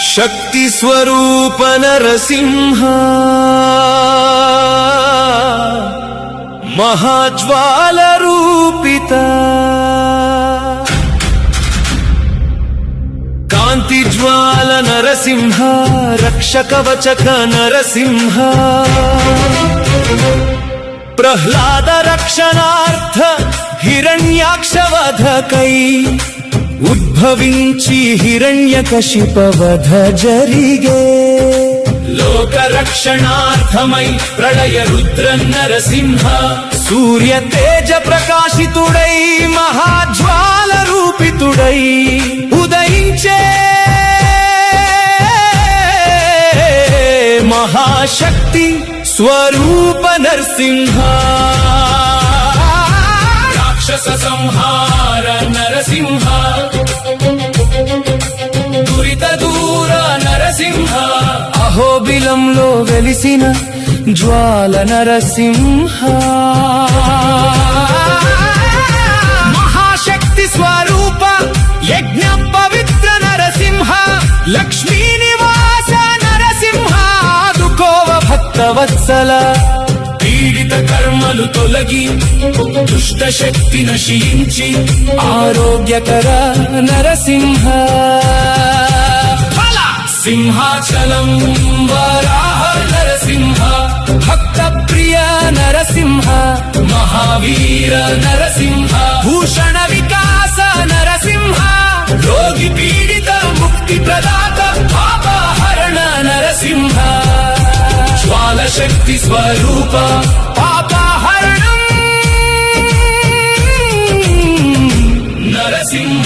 शक्ति स्वरूप नरसिंह महाज्वाल रूपिता कांति ज्वाल नरसिंह रक्षकवचक नरसिंह प्रह्लाद रक्षणार्थ हिरण्याक्षवधकै उद्भविंची हिरण्यकशिपवध जरिगे लोक रक्षणार्थमै प्रलय रुद्र नरसिंह सूर्य तेज प्रकाशितुडै महाज्वाल रूपितुडै उदयिंचे महाशक्ति स्वरूप नरसिंह राक्षस संहार नरसिंह दुरित दूर नरसिंह अहोबिలంలో వెలిసిన జ్వాల నరసింహ महाशक्ति स्वरूप यज्ञ पवित्र नरसिंह लक्ष्मी निवास नरसिंह दुकोव भक्तवत्सल पीडित कर्मलु तोलगी दुष्ट शक्ति नशींची आरोग्यकर नरसिंह सिंहाचलं वराह नरसिंह भक्त प्रिय नरसिंह महावीर नरसिंह भूषण विकास नरसिंह रोगी पीडित मुक्ति प्रदात पापहरण नरसिंह ज्वाल शक्ति स्वरूप पापहरणं नरसिंह